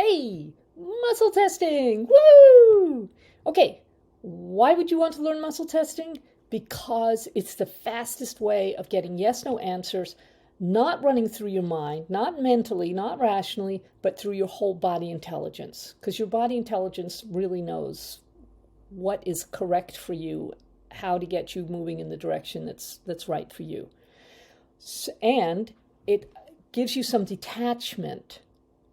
Yay! Muscle testing! Woo! Okay, why would you want to learn muscle testing? Because it's the fastest way of getting yes/no answers, not running through your mind, not mentally, not rationally, but through your whole body intelligence. Because your body intelligence really knows what is correct for you, how to get you moving in the direction that's right for you. And it gives you some detachment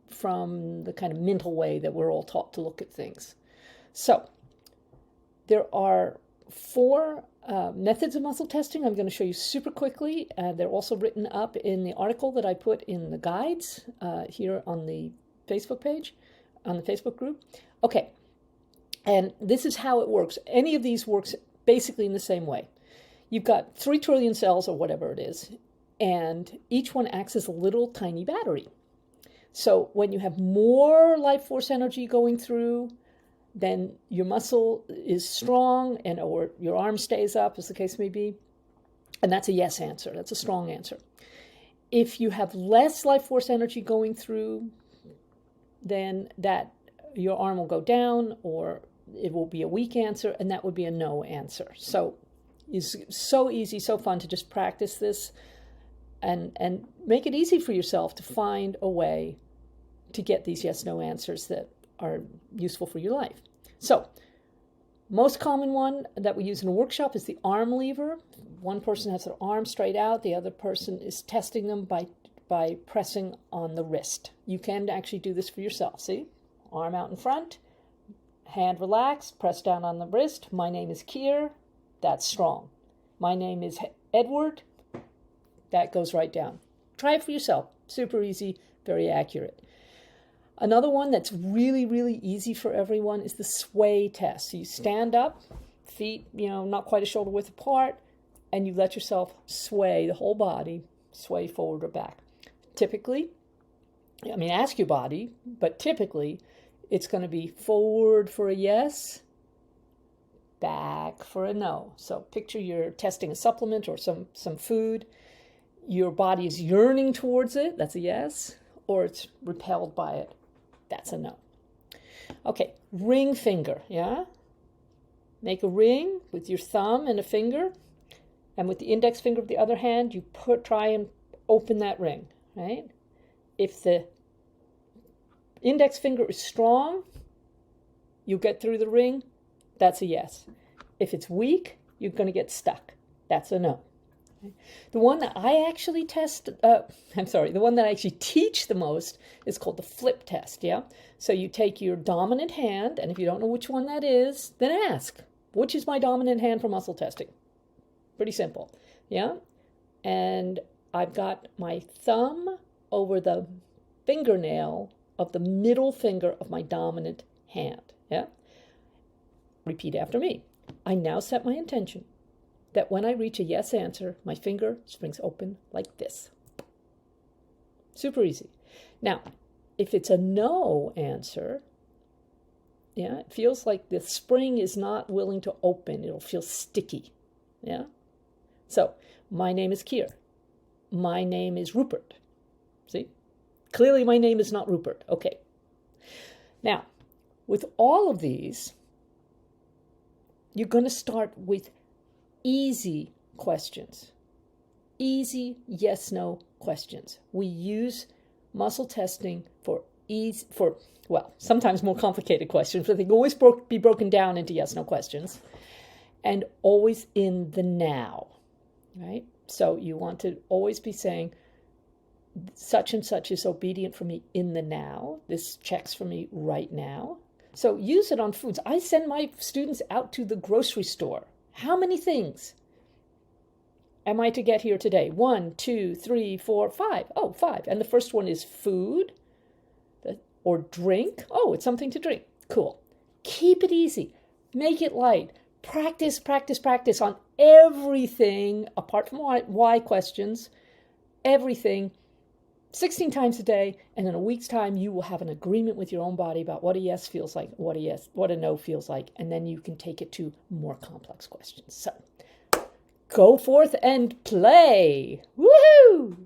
from the kind of mental way that we're all taught to look at things. So there are 4 methods of muscle testing I'm going to show you super quickly. They're also written up in the article that I put in the guides here on the Facebook page, on the Facebook group. Okay, and this is how it works. Any of these works basically in the same way. You've got 3 trillion cells or whatever it is, and each one acts as a little tiny battery. So when you have more life force energy going through, then your muscle is strong or your arm stays up, as the case may be. And that's a yes answer. That's a strong answer. If you have less life force energy going through, then that your arm will go down, or it will be a weak answer, and that would be a no answer. So it's so easy, so fun to just practice this and make it easy for yourself to find a way to get these yes/no answers that are useful for your life. So, most common one that we use in a workshop is the arm lever. One person has their arm straight out, the other person is testing them by pressing on the wrist. You can actually do this for yourself. See? Arm out in front, hand relaxed, press down on the wrist. My name is Keir. That's strong. My name is Edward. That goes right down. Try it for yourself. Super easy, very accurate. Another one that's really, really easy for everyone is the sway test. So you stand up, feet, not quite a shoulder width apart, and you let yourself sway the whole body, sway forward or back. Typically, ask your body, but typically it's going to be forward for a yes, back for a no. So picture you're testing a supplement or some food. Your body is yearning towards it, that's a yes, or it's repelled by it, that's a no. Okay, ring finger, yeah? Make a ring with your thumb and a finger, and with the index finger of the other hand, you try and open that ring, right? If the index finger is strong, you get through the ring, that's a yes. If it's weak, you're going to get stuck, that's a no. The one that I actually the one that I actually teach the most is called the flip test, yeah? So you take your dominant hand, and if you don't know which one that is, then ask, which is my dominant hand for muscle testing? Pretty simple, yeah? And I've got my thumb over the fingernail of the middle finger of my dominant hand, yeah? Repeat after me. I now set my intention that when I reach a yes answer, my finger springs open like this. Super easy. Now, if it's a no answer, yeah, it feels like the spring is not willing to open. It'll feel sticky, yeah? So, my name is Keir. My name is Rupert. See? Clearly my name is not Rupert. Okay. Now, with all of these, you're going to start with easy questions. Easy yes/no questions. We use muscle testing for sometimes more complicated questions, but they can always be broken down into yes/no questions, and always in the now, right? So you want to always be saying, such and such is obedient for me in the now. This checks for me right now. So use it on foods. I send my students out to the grocery store. How many things am I to get here today? 1, 2, 3, 4, 5. Oh, 5. And the first one is food or drink. Oh, it's something to drink. Cool. Keep it easy. Make it light. Practice, practice, practice on everything apart from why questions. Everything 16 times a day, and in a week's time, you will have an agreement with your own body about what a yes feels like, what a no feels like, and then you can take it to more complex questions. So, go forth and play! Woohoo!